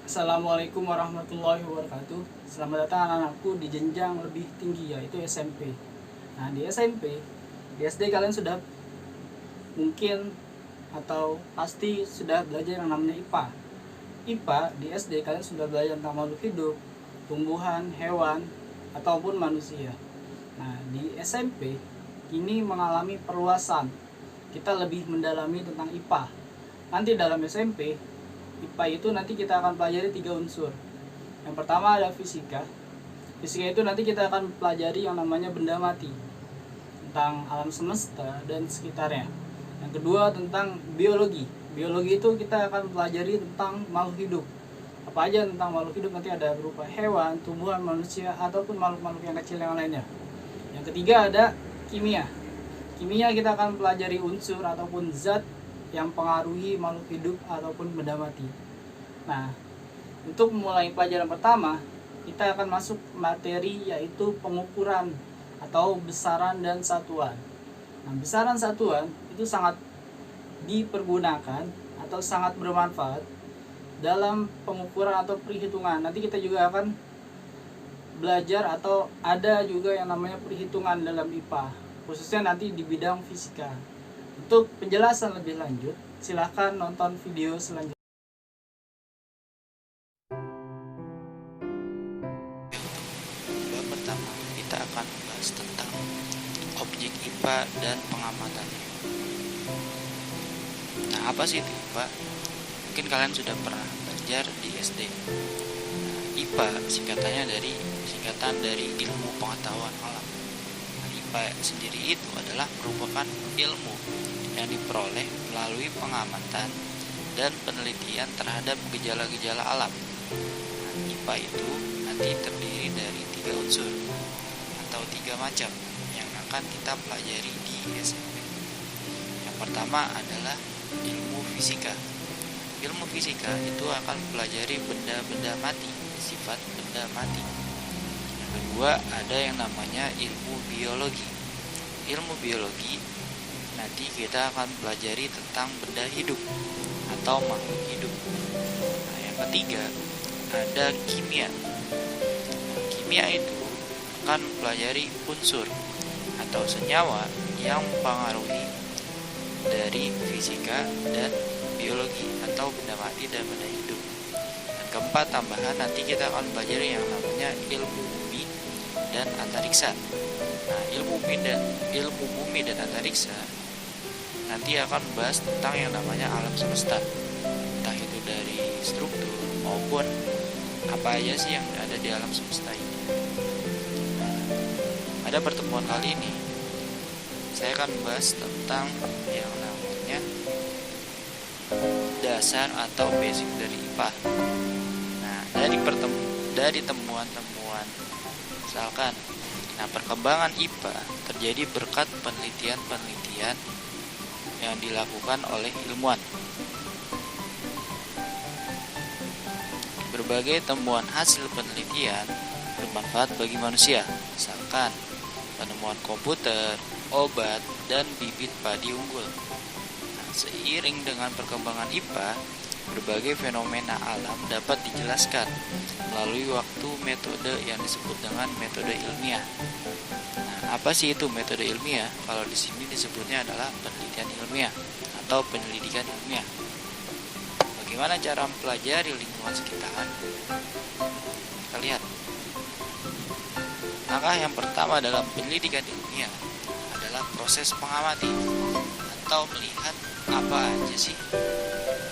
Assalamualaikum warahmatullahi wabarakatuh. Selamat datang anak-anakku di jenjang lebih tinggi, yaitu SMP. Nah, di SMP, di SD kalian sudah mungkin atau pasti sudah belajar yang namanya IPA. IPA di SD kalian sudah belajar tentang makhluk hidup, tumbuhan, hewan, ataupun manusia. Nah, di SMP ini mengalami perluasan. Kita lebih mendalami tentang IPA. Nanti dalam SMP, IPA itu nanti kita akan pelajari 3 unsur. Yang pertama ada fisika. Fisika itu nanti kita akan pelajari yang namanya benda mati, tentang alam semesta dan sekitarnya. Yang kedua tentang biologi. Biologi itu kita akan pelajari tentang makhluk hidup. Apa aja tentang makhluk hidup, nanti ada berupa hewan, tumbuhan, manusia, ataupun makhluk-makhluk yang kecil yang lainnya. Yang ketiga ada kimia. Kimia kita akan pelajari unsur ataupun zat yang pengaruhi makhluk hidup ataupun benda mati. Nah, untuk memulai pelajaran pertama, kita akan masuk materi yaitu pengukuran atau besaran dan satuan. Nah, besaran satuan itu sangat dipergunakan atau sangat bermanfaat dalam pengukuran atau perhitungan. Nanti kita juga akan belajar atau ada juga yang namanya perhitungan dalam IPA, khususnya nanti di bidang fisika. Untuk penjelasan lebih lanjut, silahkan nonton video selanjutnya. Bab pertama, kita akan membahas tentang objek IPA dan pengamatannya. Nah, apa sih itu IPA? Mungkin kalian sudah pernah belajar di SD. Nah, IPA singkatan dari ilmu pengetahuan alam. Nah, IPA sendiri itu adalah merupakan ilmu yang diperoleh melalui pengamatan dan penelitian terhadap gejala-gejala alam. Nah, IPA itu nanti terdiri dari 3 unsur atau 3 macam yang akan kita pelajari di SMP. Yang pertama adalah ilmu fisika. Ilmu fisika itu akan mempelajari benda-benda mati, sifat benda mati. Yang kedua ada yang namanya ilmu biologi. Ilmu biologi nanti kita akan pelajari tentang benda hidup atau makhluk hidup. Nah, yang ketiga ada kimia. Kimia itu akan mempelajari unsur atau senyawa yang mempengaruhi dari fisika dan biologi atau benda mati dan benda hidup. Dan keempat tambahan nanti kita akan pelajari yang namanya ilmu bumi dan antariksa. Nah, ilmu bumi dan antariksa nanti akan membahas tentang yang namanya alam semesta, entah itu dari struktur maupun apa aja sih yang ada di alam semesta ini. Pada pertemuan kali ini saya akan membahas tentang yang namanya dasar atau basic dari IPA. Nah, dari temuan-temuan misalkan, perkembangan IPA terjadi berkat penelitian-penelitian yang dilakukan oleh ilmuwan. Berbagai temuan hasil penelitian bermanfaat bagi manusia, misalkan penemuan komputer, obat, dan bibit padi unggul. Nah, seiring dengan perkembangan IPA, berbagai fenomena alam dapat dijelaskan melalui waktu metode yang disebut dengan metode ilmiah. Nah, apa sih itu metode ilmiah? Kalau di sini disebutnya adalah penelitian ilmiah atau penyelidikan ilmiah. Bagaimana cara mempelajari lingkungan sekitar? Kita lihat. Langkah yang pertama dalam penyelidikan ilmiah adalah proses mengamati atau melihat apa aja sih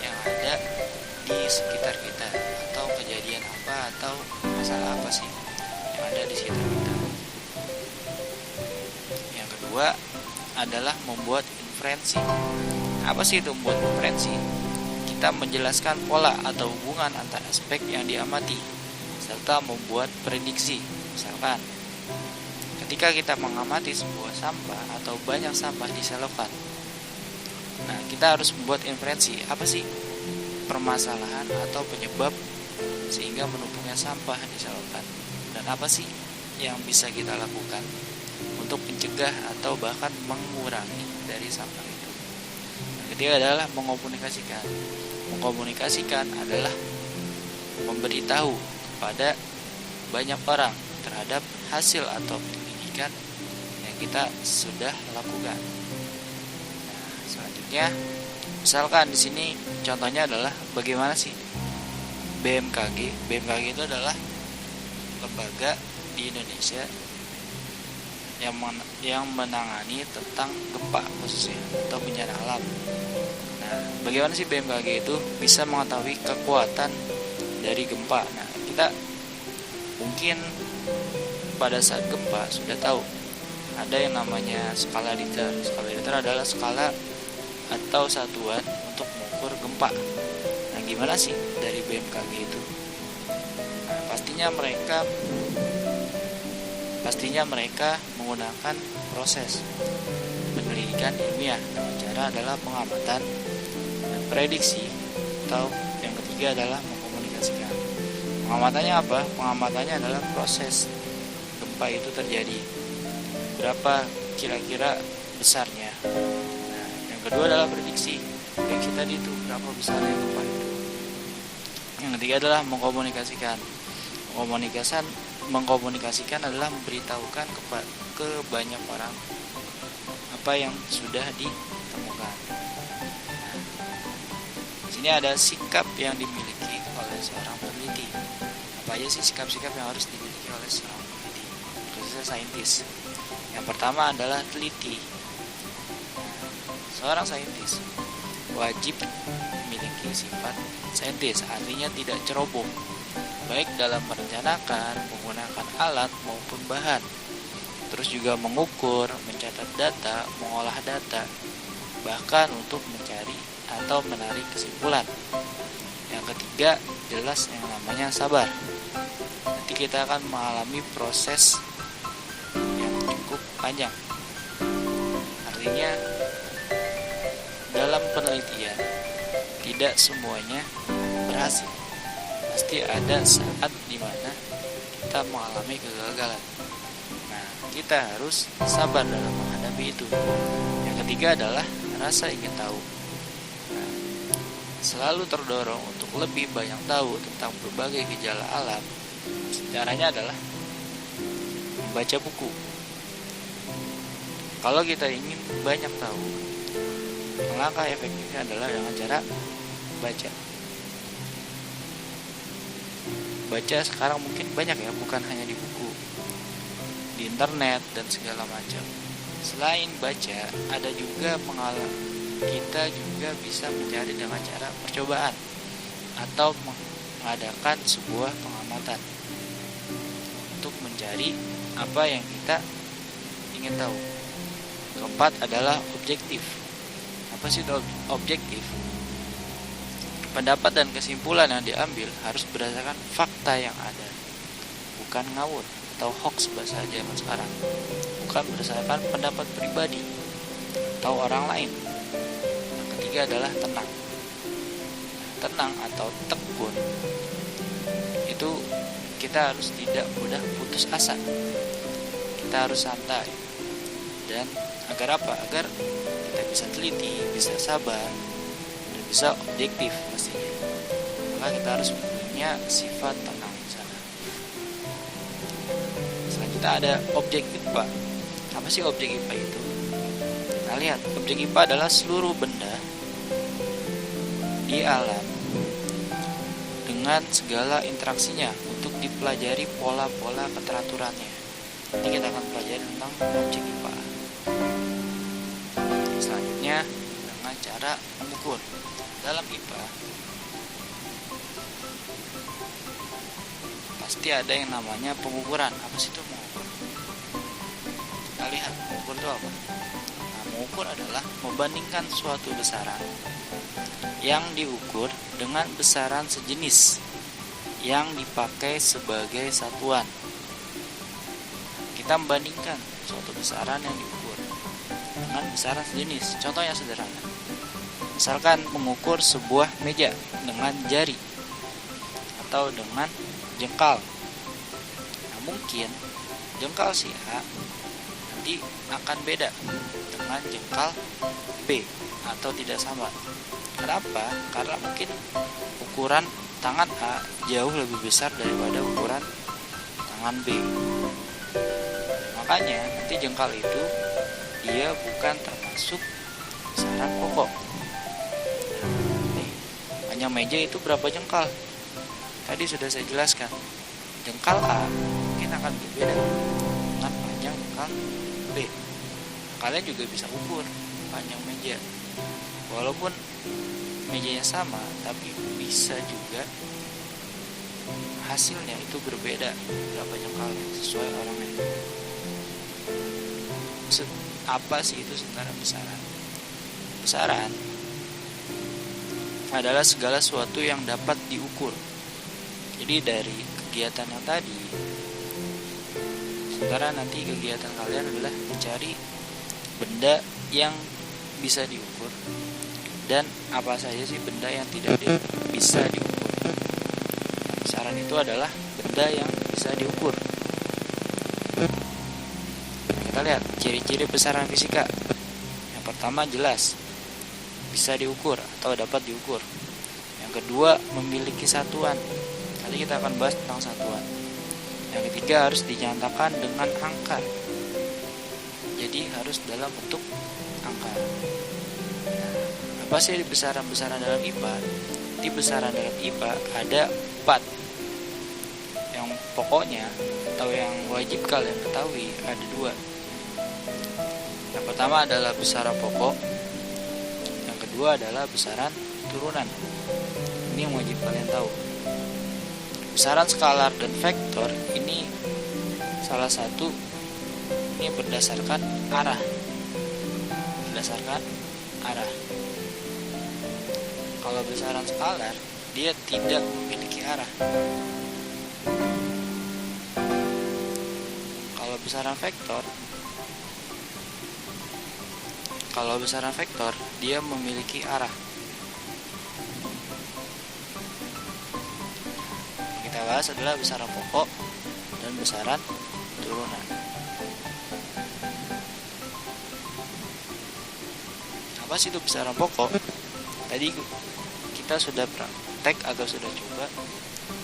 yang ada di sekitar kita, atau kejadian apa atau masalah apa sih yang ada di sekitar kita. Yang kedua adalah membuat inferensi. Apa sih itu membuat inferensi? Kita menjelaskan pola atau hubungan antar aspek yang diamati serta membuat prediksi. Misalkan ketika kita mengamati sebuah sampah atau banyak sampah di selokan, nah kita harus membuat inferensi, apa sih permasalahan atau penyebab sehingga menumpuknya sampah di selokan, dan apa sih yang bisa kita lakukan untuk mencegah atau bahkan mengurangi dari sampah itu. Yang ketiga adalah mengkomunikasikan. Mengkomunikasikan adalah memberitahu kepada banyak orang terhadap hasil atau penyelidikan yang kita sudah lakukan. Nah, selanjutnya, misalkan di sini contohnya adalah bagaimana sih BMKG. BMKG itu adalah lembaga di Indonesia yang menangani tentang gempa khususnya atau bencana alam. Nah, bagaimana sih BMKG itu bisa mengetahui kekuatan dari gempa? Nah, kita mungkin pada saat gempa sudah tahu ada yang namanya skala Richter. Skala Richter adalah skala atau satuan untuk mengukur gempa. Nah, gimana sih dari BMKG itu? Nah, pastinya mereka menggunakan proses penyelidikan ilmiah dengan cara adalah pengamatan dan prediksi, atau yang ketiga adalah mengkomunikasikan. Pengamatannya apa? Pengamatannya adalah proses gempa itu terjadi, berapa kira-kira besarnya. Nah, yang kedua adalah prediksi tadi itu berapa besarnya gempa itu. Yang ketiga adalah mengkomunikasikan. Mengkomunikasikan adalah memberitahukan ke banyak orang apa yang sudah ditemukan. Di sini ada sikap yang dimiliki oleh seorang peneliti. Apa aja sih sikap-sikap yang harus dimiliki oleh seorang peneliti, khususnya saintis? Yang pertama adalah teliti. Seorang saintis wajib memiliki sifat saintis, artinya tidak ceroboh, baik dalam merencanakan, menggunakan alat maupun bahan. Terus juga mengukur, mencatat data, mengolah data, bahkan untuk mencari atau menarik kesimpulan. Yang ketiga, jelas yang namanya sabar. Nanti kita akan mengalami proses yang cukup panjang. Artinya, dalam penelitian tidak semuanya berhasil. Pasti ada saat dimana kita mengalami kegagalan. Nah, kita harus sabar dalam menghadapi itu. Yang ketiga adalah rasa ingin tahu. Nah, selalu terdorong untuk lebih banyak tahu tentang berbagai gejala alam. Caranya adalah membaca buku. Kalau kita ingin banyak tahu, langkah efektifnya adalah dengan cara baca. Baca sekarang mungkin banyak ya, bukan hanya di buku, di internet dan segala macam. Selain baca, ada juga kita juga bisa mencari dengan cara percobaan atau mengadakan sebuah pengamatan untuk mencari apa yang kita ingin tahu. Keempat adalah objektif. Apa sih itu objektif? Pendapat dan kesimpulan yang diambil harus berdasarkan fakta yang ada, bukan ngawur atau hoax bahasa zaman sekarang, bukan berdasarkan pendapat pribadi atau orang lain. Yang ketiga adalah tenang. Tenang atau tekun itu kita harus tidak mudah putus asa. Kita harus santai. Dan agar apa? Agar kita bisa teliti, bisa sabar, dan bisa objektif pastinya. Maka kita harus punya sifat tenang di sana. Selanjutnya ada objek IPA. Apa sih objek IPA itu? Nah, lihat, objek IPA adalah seluruh benda di alam dengan segala interaksinya untuk dipelajari pola-pola keteraturannya. Nanti kita akan pelajari tentang objek IPA. Selanjutnya dengan cara mengukur. Dalam IPA pasti ada yang namanya pengukuran. Apa sih itu mengukur? Kita lihat mengukur itu apa? Nah, mengukur adalah membandingkan suatu besaran yang diukur dengan besaran sejenis yang dipakai sebagai satuan. Kita membandingkan suatu besaran yang diukur dengan besaran sejenis. Contoh yang sederhana, misalkan mengukur sebuah meja dengan jari atau dengan jengkal. Nah, mungkin jengkal si A nanti akan beda dengan jengkal B atau tidak sama. Kenapa? Karena mungkin ukuran tangan A jauh lebih besar daripada ukuran tangan B. Makanya nanti jengkal itu dia bukan termasuk besaran pokok. Nih, panjang meja itu berapa jengkal? Tadi sudah saya jelaskan. Jengkal A mungkin akan berbeda dengan panjang jengkal B. Kalian juga bisa ukur panjang meja. Walaupun mejanya sama, tapi bisa juga hasilnya itu berbeda berapa jengkalnya sesuai orangnya. Apa sih itu sebenarnya besaran? Besaran adalah segala sesuatu yang dapat diukur. Jadi dari kegiatan yang tadi, sementara nanti kegiatan kalian adalah mencari benda yang bisa diukur dan apa saja sih benda yang tidak bisa diukur. Besaran itu adalah benda yang bisa diukur. Kita lihat ciri-ciri besaran fisika. Yang pertama jelas bisa diukur atau dapat diukur. Yang kedua memiliki satuan. Nanti kita akan bahas tentang satuan. Yang ketiga harus dinyatakan dengan angka. Jadi harus dalam bentuk angka. Apa sih besaran-besaran dalam IPA? Di besaran dalam IPA ada 4. Yang pokoknya atau yang wajib kalian ketahui ada 2. Yang pertama adalah besaran pokok. Yang kedua adalah besaran turunan. Ini yang wajib kalian tahu. Besaran skalar dan vektor ini salah satu ini berdasarkan arah. Berdasarkan arah. Kalau besaran skalar dia tidak memiliki arah. Kalau besaran vektor dia memiliki arah. Yang kita bahas adalah besaran pokok dan besaran turunan. Apa sih itu besaran pokok? Tadi kita sudah praktek atau sudah coba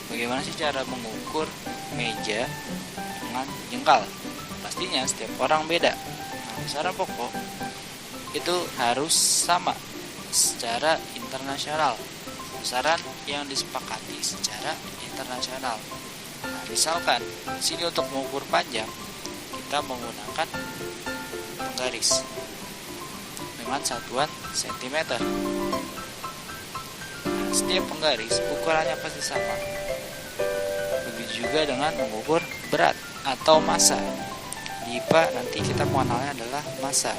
bagaimana sih cara mengukur meja dengan jengkal. Pastinya setiap orang beda. Nah, besaran pokok itu harus sama secara internasional. Besaran yang disepakati secara internasional. Nah, misalkan di sini untuk mengukur panjang kita menggunakan penggaris dengan satuan cm. Setiap penggaris ukurannya pasti sama. Begitu juga dengan mengukur berat atau massa. Di IPA nanti kita mengenalnya adalah massa,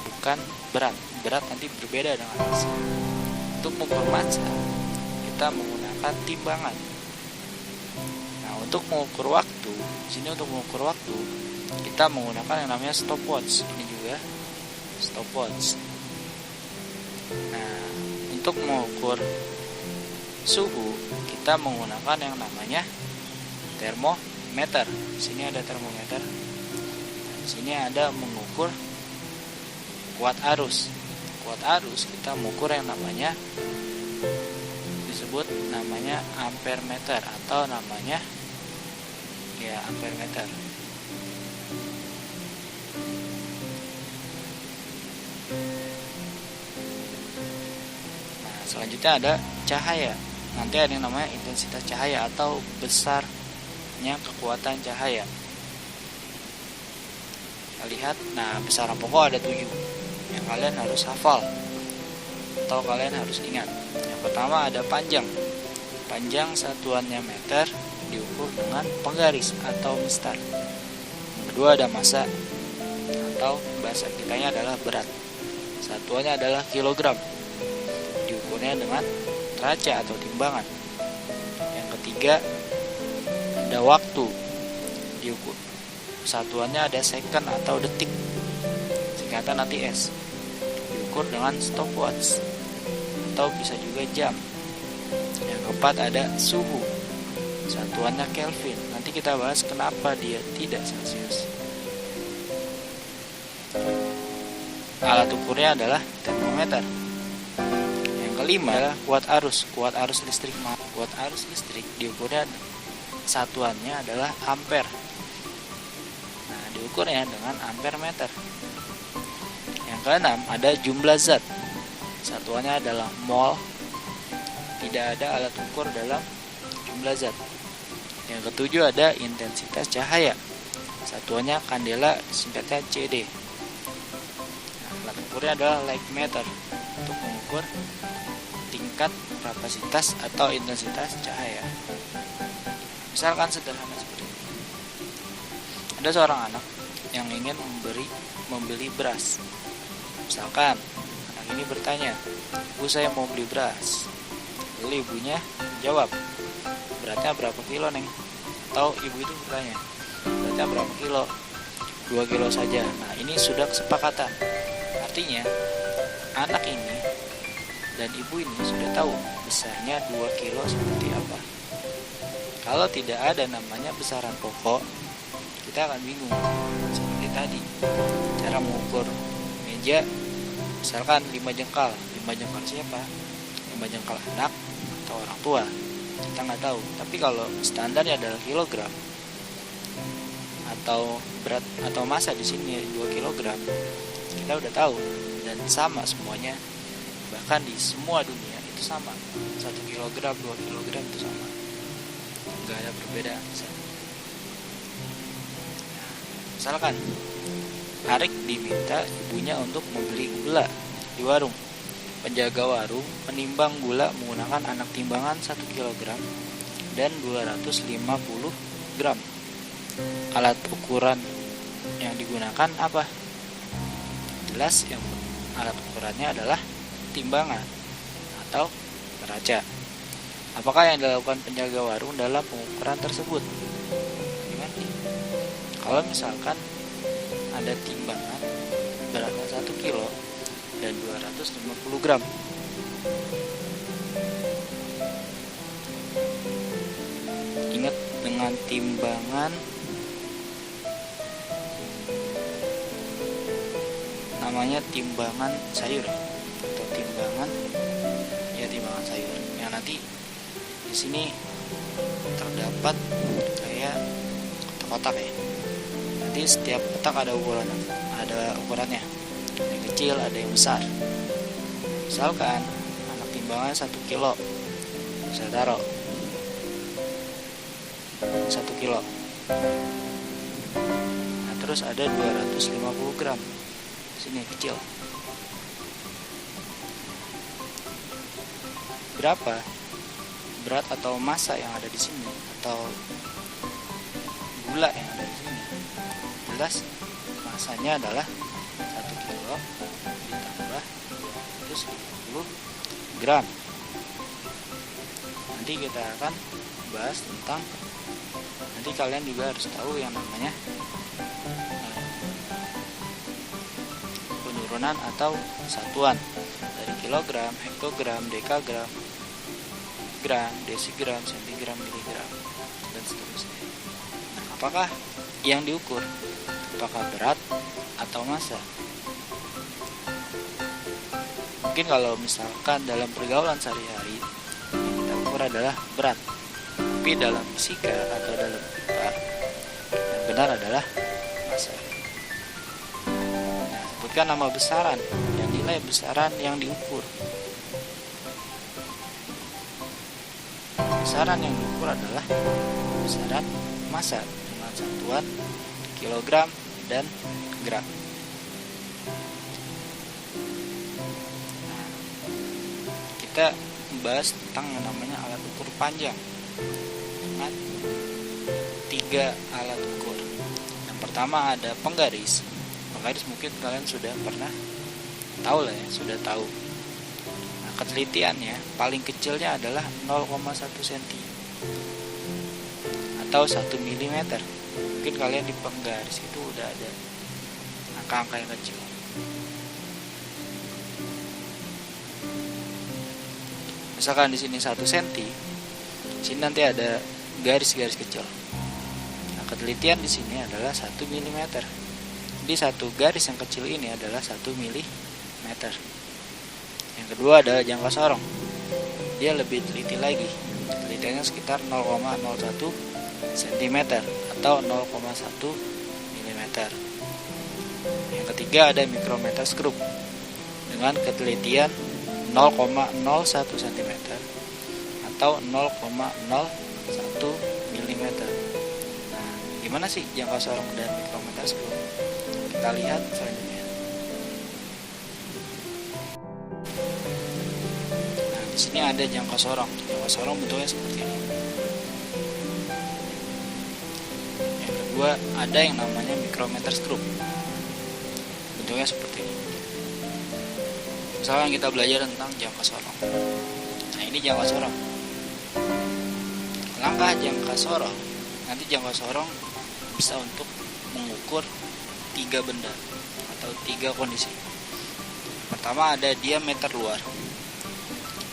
bukan berat. Berat nanti berbeda dengan massa. Untuk mengukur massa kita menggunakan timbangan. Nah, untuk mengukur waktu, di sini untuk mengukur waktu kita menggunakan yang namanya stopwatch. Ini juga stopwatch. Nah, untuk mengukur suhu kita menggunakan yang namanya termometer. Di sini ada termometer. Di sini ada mengukur kuat arus. Kuat arus kita mengukur yang namanya disebut namanya ampere meter atau namanya ampere meter. Selanjutnya ada cahaya. Nanti ada yang namanya intensitas cahaya atau besarnya kekuatan cahaya. Kita lihat, nah besaran pokok ada 7 yang kalian harus hafal atau kalian harus ingat. Yang pertama ada panjang. Panjang satuannya meter diukur dengan penggaris atau mistar. Yang kedua ada massa atau bahasa kitanya adalah berat. Satuannya adalah kilogram. Diukurnya dengan teraca atau timbangan. Yang ketiga ada waktu. Diukur satuannya ada second atau detik, singkatan nanti S. Diukur dengan stopwatch atau bisa juga jam. Yang keempat ada suhu, satuannya Kelvin. Nanti kita bahas kenapa dia tidak Celcius. Alat ukurnya adalah termometer. Yang kelima adalah kuat arus. Kuat arus listrik. Kuat arus listrik diukurnya satuannya adalah ampere. Nah, diukurnya dengan ampere meter. Yang keenam ada jumlah zat. Satuannya adalah mol. Tidak ada alat ukur dalam jumlah zat. Yang ketujuh ada intensitas cahaya. Satuannya kandela, singkatnya CD. Nah, alat ukurnya adalah light meter untuk mengukur tingkat kapasitas atau intensitas cahaya. Misalkan sederhana seperti ini. Ada seorang anak yang ingin membeli beras. Misalkan anak ini bertanya, "Bu, saya mau beli beras." Lalu ibunya jawab, "Beratnya berapa kilo, Neng?" Atau ibu itu bertanya, "Beratnya berapa kilo?" 2 kilo saja. Nah, ini sudah kesepakatan. Artinya anak ini dan ibu ini sudah tahu besarnya 2 kilo seperti apa. Kalau tidak ada namanya besaran pokok, kita akan bingung. Seperti tadi, cara mengukur meja, misalkan 5 jengkal. 5 jengkal siapa? 5 jengkal anak atau orang tua, kita nggak tahu. Tapi kalau standarnya adalah kilogram atau berat atau massa di sini 2 kilogram, kita udah tahu dan sama semuanya. Bahkan di semua dunia itu sama, 1 kilogram 2 kilogram itu sama, nggak ada perbedaan. Misalkan Arik diminta ibunya untuk membeli gula di warung. Penjaga warung menimbang gula menggunakan anak timbangan 1 kg dan 250 gram. Alat ukuran yang digunakan apa? Jelas yang alat ukurannya adalah timbangan atau neraca. Apakah yang dilakukan penjaga warung dalam pengukuran tersebut? Kalau misalkan ada timbangan beratnya 1 kilo dan 250 gram. Ingat, dengan timbangan namanya timbangan sayur atau timbangan sayur. Yang nanti di sini terdapat kayak kotak-kotak ya. Nanti setiap kotak ada ukurannya. Ada yang kecil, ada yang besar. Misalkan anak timbangan 1 kilo, saya taruh 1 kilo. Nah, terus ada 250 gram. Sini kecil. Berapa berat atau massa yang ada di sini atau gula yang ada di sini? Jelas massanya adalah 1 kilo ditambah 250 gram. Nanti kita akan bahas tentang, nanti kalian juga harus tahu yang namanya penurunan atau satuan dari kilogram, hektogram, dekagram, gram, desigram, sentigram, miligram, dan seterusnya. Nah, apakah yang diukur? Apakah berat atau massa? Mungkin kalau misalkan dalam pergaulan sehari-hari yang kita ukur adalah berat, tapi dalam fisika atau dalam IPA yang benar adalah massa. Nah, sebutkan nama besaran dan nilai besaran yang diukur. Besaran yang diukur adalah besaran massa dengan satuan kilogram dan gram. Nah, kita membahas tentang yang namanya alat ukur panjang dengan 3 alat ukur. Yang pertama ada penggaris. Penggaris mungkin kalian sudah pernah tahu lah ya, sudah tahu. Nah, ketelitiannya paling kecilnya adalah 0,1 cm atau 1 mm. Mungkin kalian di penggaris itu udah ada angka-angka yang kecil. Misalkan di sini 1 cm, di sini nanti ada garis-garis kecil. Nah, ketelitian di sini adalah 1 mm. Jadi satu garis yang kecil ini adalah 1 mm. Yang kedua adalah jangka sorong. dia lebih teliti lagi. Telitiannya sekitar 0,01 cm atau 0,1 mm. Yang ketiga ada mikrometerskop dengan ketelitian 0,01 cm atau 0,01 mm. Nah, gimana sih jangka sorong dan mikrometerskop? Kita lihat selanjutnya. Nah, di sini ada jangka sorong. Jangka sorong bentuknya seperti ini. Yang kedua ada yang namanya mikrometerskop. Bentuknya seperti ini. Misalkan kita belajar tentang jangka sorong. Nah, ini jangka sorong. Langkah jangka sorong. Nanti jangka sorong bisa untuk mengukur 3 benda atau 3 kondisi. Pertama ada diameter luar.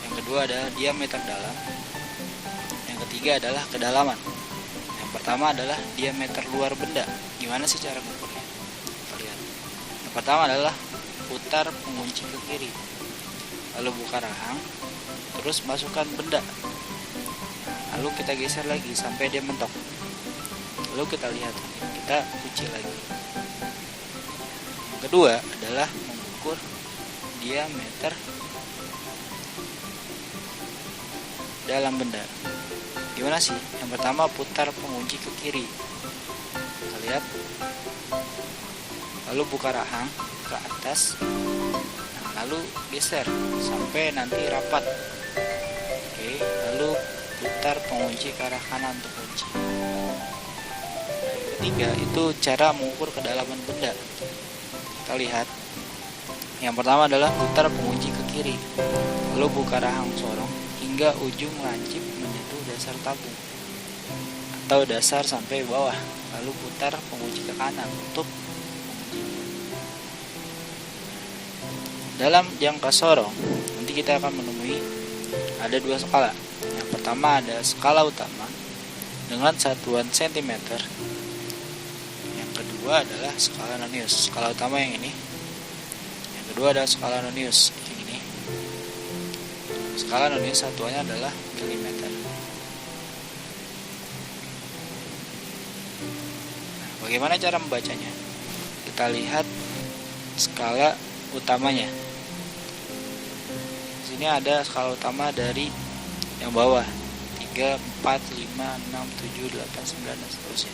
Yang kedua ada diameter dalam. Yang ketiga adalah kedalaman. Yang pertama adalah diameter luar benda. Gimana sih cara mengukurnya? Kita lihat. Yang pertama adalah putar pengunci ke kiri, lalu buka rahang, terus masukkan benda, lalu kita geser lagi sampai dia mentok, lalu kita lihat, kita kunci lagi. Yang kedua adalah mengukur diameter dalam benda. Gimana sih? Yang pertama putar pengunci ke kiri, kita lihat, lalu buka rahang ke atas, lalu geser sampai nanti rapat. Oke, lalu putar pengunci ke arah kanan untuk kunci. Nah, yang ketiga itu cara mengukur kedalaman benda. Kita lihat. Yang pertama adalah putar pengunci ke kiri, lalu buka rahang sorong hingga ujung lancip menyentuh dasar tabung atau dasar sampai bawah, lalu putar pengunci ke kanan untuk dalam jangka sorong. Nanti kita akan menemui ada 2 skala. Yang pertama ada skala utama dengan satuan cm. Yang kedua adalah skala nonius. Skala utama yang ini. Yang kedua adalah skala nonius yang ini. Skala nonius satuannya adalah milimeter. Nah, bagaimana cara membacanya? Kita lihat skala utamanya. Di sini ada skala utama dari yang bawah 3, 4, 5, 6, 7, 8, 9 dan seterusnya.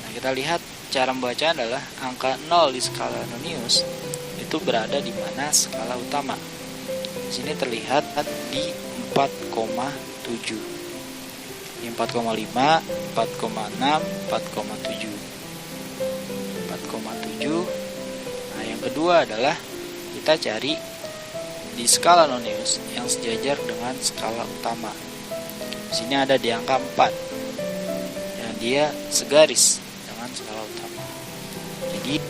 Nah, kita lihat cara membaca adalah angka 0 di skala nonius itu berada di mana skala utama. Di sini terlihat di 4,7. Di 4,5, 4,6, 4,7. 4,7. Nah, yang kedua adalah kita cari di skala nonius yang sejajar dengan skala utama. Di sini ada di angka 4 dan dia segaris dengan skala utama. Jadi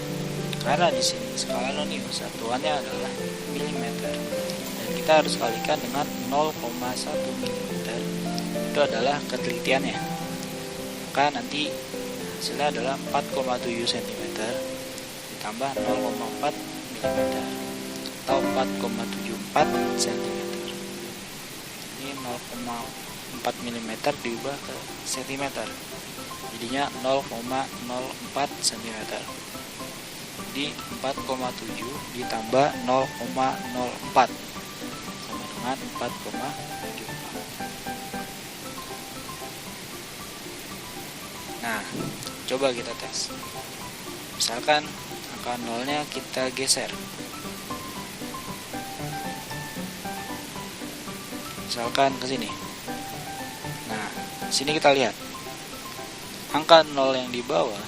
karena di sini skala nonius satuannya adalah milimeter dan kita harus kalikan dengan 0,1 milimeter, itu adalah ketelitiannya. Maka nanti hasilnya adalah 4,7 cm ditambah 0,4 mm atau 4,74 cm. Ini 0,4 mm diubah ke cm, jadinya 0,04 cm. Jadi 4,7 ditambah 0,04 sama dengan 4,74. Nah, coba kita tes. Misalkan angka 0-nya kita geser. Misalkan ke sini. Nah, sini kita lihat. Angka 0 yang di bawah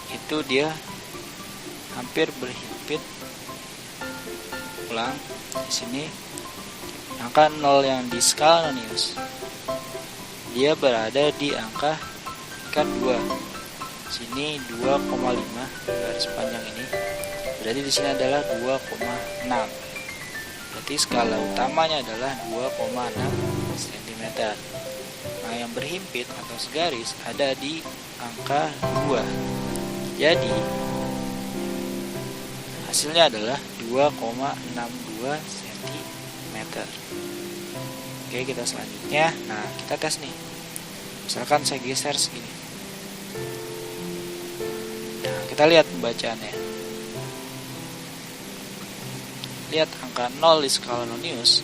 itu dia hampir berhimpit ulang. Di sini angka 0 yang di skala nonius dia berada di angka kan 2. Sini 2,5 garis panjang ini. Berarti di sini adalah 2,6. Berarti skala utamanya adalah 2,6 cm. Nah, yang berhimpit atau segaris ada di angka 2. Jadi hasilnya adalah 2,62 cm. mikrometer. Oke, kita selanjutnya. Nah, kita tes nih. Misalkan saya geser segini. Nah, kita lihat pembacaannya. Lihat angka 0 di skala Nonius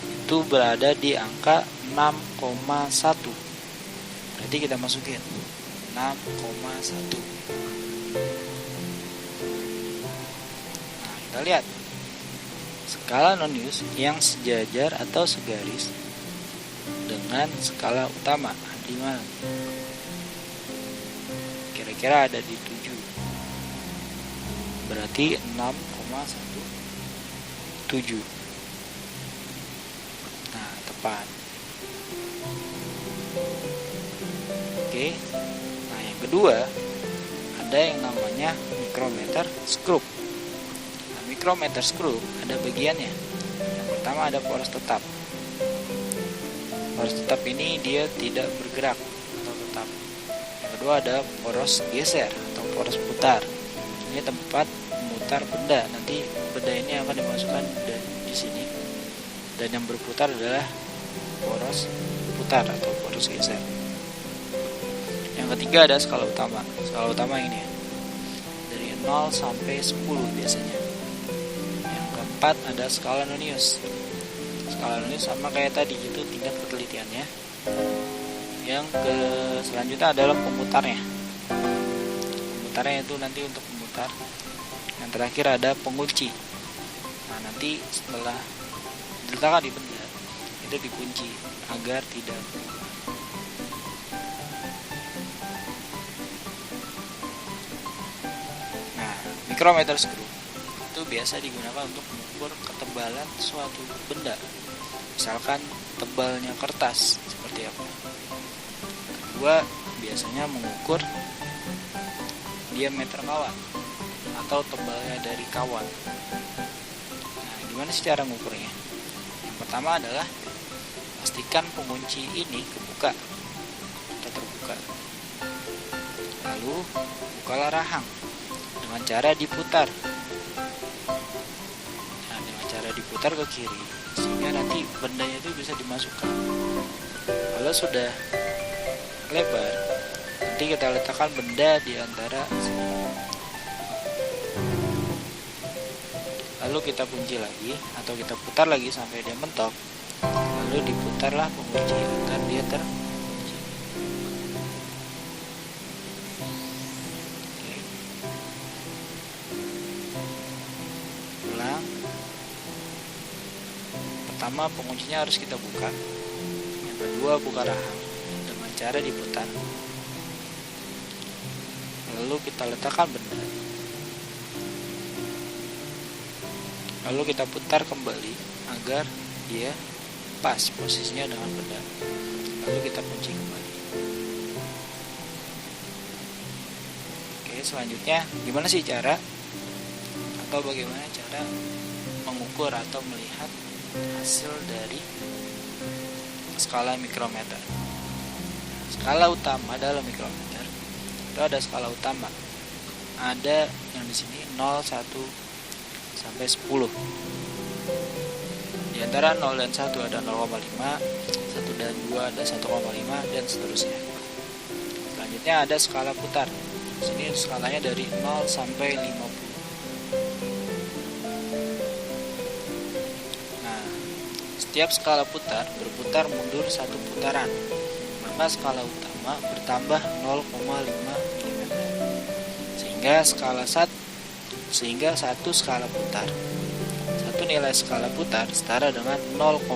itu berada di angka 6,1. Berarti kita masukin 6,1. Nah, kita lihat skala Nonius yang sejajar atau segaris dengan skala utama di mana? Kira-kira ada di 7. Berarti 6,17. Nah, tepat. Oke. Nah, yang kedua ada yang namanya mikrometer skrup. Nah, mikrometer skrup ada bagiannya. Yang pertama ada poros tetap. Poros tetap ini dia tidak bergerak atau tetap. Yang kedua ada poros geser atau poros putar. Ini tempat memutar benda. Nanti benda ini akan dimasukkan di sini. Dan yang berputar adalah poros putar atau poros geser. Yang ketiga ada skala utama. Skala utama ini ya. Dari 0 sampai 10 biasanya. Yang keempat ada skala Nonius. Skala Nonius sama kayak tadi, itu tingkat ketelitiannya. Yang selanjutnya adalah pemutarnya. Pemutarnya itu nanti untuk memutar. Yang terakhir ada pengunci. Nah, nanti setelah diletakkan di benda itu dikunci agar tidak berubah. Nah, mikrometer skrup itu biasa digunakan untuk mengukur ketebalan suatu benda. Misalkan tebalnya kertas seperti apa. Kedua, biasanya mengukur diameter kawan atau tebalnya dari kawan. Nah, gimana sih cara mengukurnya? Yang pertama adalah pastikan pengunci ini kebuka atau terbuka. Lalu bukalah rahang dengan cara diputar. Nah, dengan cara diputar ke kiri sehingga nanti bendanya itu bisa dimasukkan. Kalau sudah lebar, nanti kita letakkan benda di antara sini. Lalu kita kunci lagi atau kita putar lagi sampai dia mentok. Lalu diputarlah pengunci agar dia terkunci. Oke. Ulang. Pertama penguncinya harus kita buka. Yang kedua buka rahang dengan cara diputar. Lalu kita letakkan benda. Lalu kita putar kembali agar dia pas posisinya dengan benda. Lalu kita kunci kembali. Oke, selanjutnya gimana sih cara atau bagaimana cara mengukur atau melihat hasil dari skala mikrometer? Skala utama dalam mikrometer itu ada skala utama. Ada yang di sini 0, 1 sampai 10. Di antara 0 dan 1 ada 0,5, 1 dan 2 ada 1,5 dan seterusnya. Selanjutnya ada skala putar. Di sini skalanya dari 0 sampai 50. Nah, setiap skala putar berputar mundur 1 putaran. Maka skala utama bertambah 0,5 mm. Sehingga satu skala putar, satu nilai skala putar setara dengan 0,01.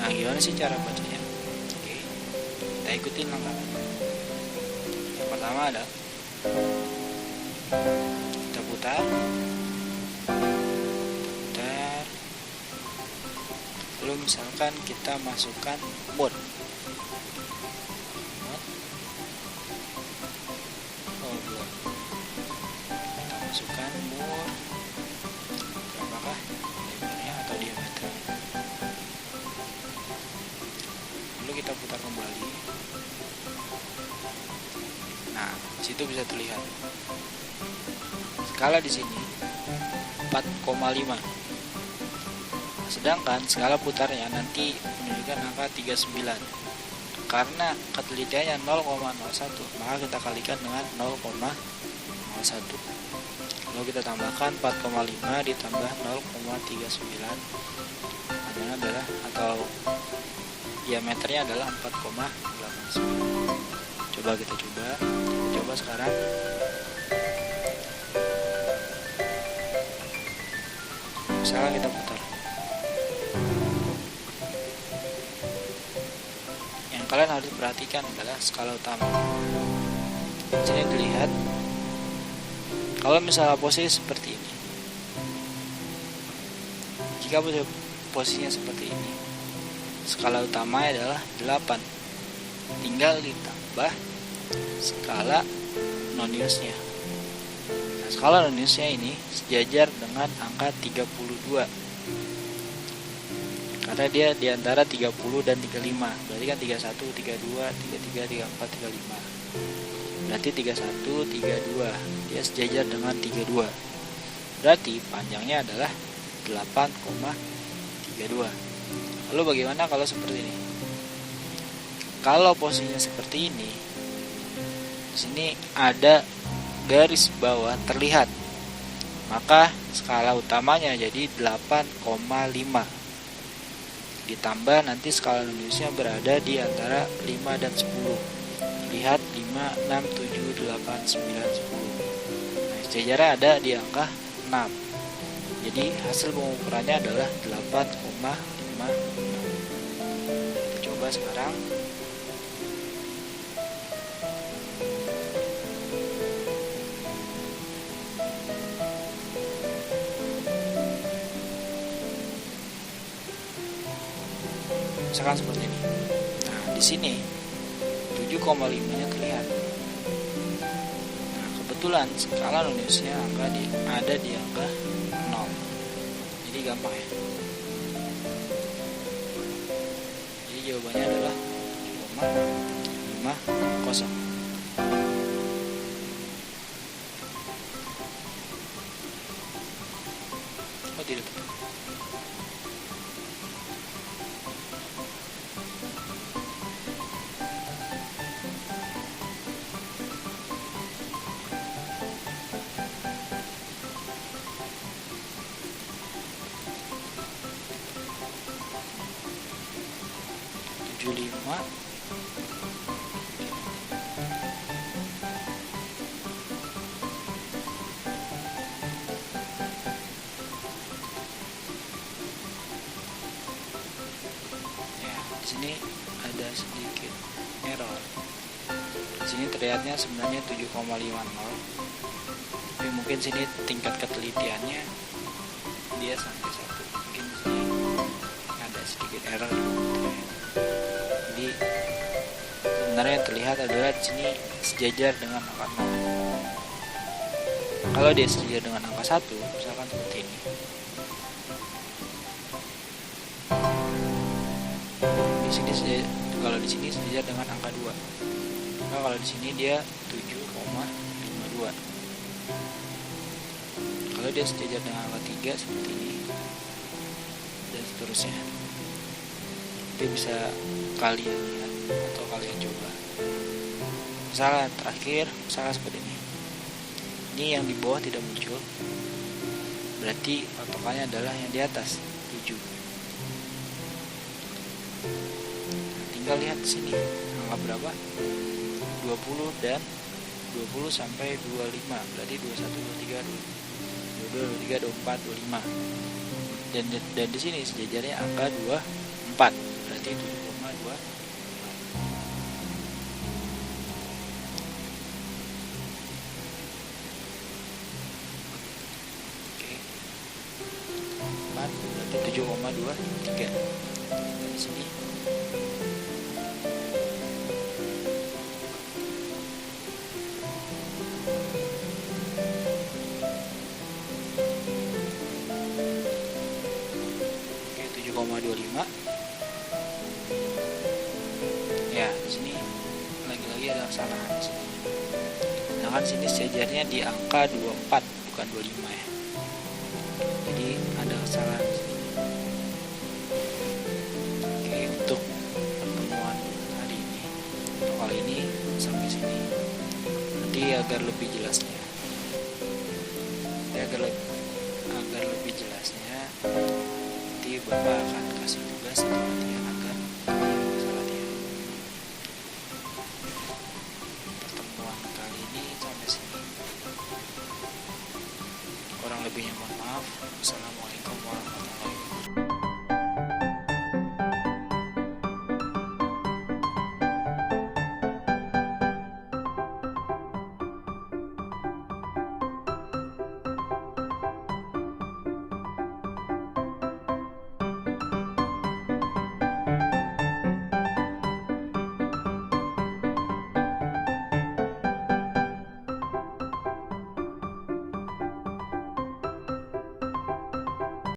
Nah, gimana sih cara bacanya? Oke, kita ikutin langkah-langkah. Yang pertama ada kita putar, lalu misalkan kita masukkan mode. Masukkan mur berapakah lebarnya atau diameter. Lalu kita putar kembali. Nah, situ bisa terlihat skala di sini 4,5. Sedangkan skala putarnya nanti menunjukkan angka 39. Karena ketelitiannya 0,01, maka kita kalikan dengan 0,01. Lalu kita tambahkan 4,5 ditambah 0,39, artinya adalah, atau diameternya adalah 4,89. Coba kita coba sekarang. Misalnya kita putar. Yang kalian harus perhatikan adalah skala utama. Di sini dilihat, kalau misalnya posisi seperti ini, jika posisinya seperti ini, skala utama adalah 8, tinggal ditambah skala noniusnya. Nah, skala noniusnya ini sejajar dengan angka 32, karena dia diantara 30 dan 35, berarti kan 31, 32, 33, 34, 35. Berarti 31, 32, dia sejajar dengan 32. Berarti panjangnya adalah 8,32. Lalu bagaimana kalau seperti ini? Kalau posisinya seperti ini, di sini ada garis bawah terlihat, maka skala utamanya jadi 8,5. Ditambah nanti skala noniusnya berada di antara 5 dan 10. Lihat 5, 6, 7, 8, 9, 10. Nah, sejajarnya ada di angka 6. Jadi hasil pengukurannya adalah 8,56. Kita coba sekarang. Misalkan seperti ini. Nah, di sini 7,5-nya terlihat. Nah, kebetulan skala noniusnya ada di angka 0. Jadi gampang ya. Jadi jawabannya adalah 7,50. Oh, tidak betul. Di sini ada sedikit error. Di sini terlihatnya sebenarnya 7,50, tapi mungkin sini tingkat ketelitiannya dia sampai 1. Mungkin di sini ada sedikit error. Jadi sebenarnya yang terlihat adalah di sini sejajar dengan angka 0. Kalau dia sejajar dengan angka 1, misalkan seperti ini. Kalau di sini sejajar dengan angka 2. Nah, kalau di sini dia 7,52. Kalau dia sejajar dengan angka 3 seperti ini, dan seterusnya. Itu bisa kalian lihat atau kalian coba. Misalnya terakhir, misalnya seperti ini. Ini yang di bawah tidak muncul, berarti patokannya adalah yang di atas 7. Tinggal lihat sini angka berapa, 20 dan 20 sampai 25, berarti 21, 23, 22, 23, 24, 25. Dan di sini sejajarnya angka 24, berarti 7,2. Oke, 4 berarti 7,23. Di sini ya, di sini lagi-lagi ada kesalahan di sini. Sedangkan sini sejajarnya di angka 24, bukan bukan 25 ya. Jadi ada kesalahan di sini. Oke, untuk pertemuan hari ini, untuk kali ini sampai sini. Nanti agar lebih jelasnya, nanti Bapak akan kasih tugas atau latihan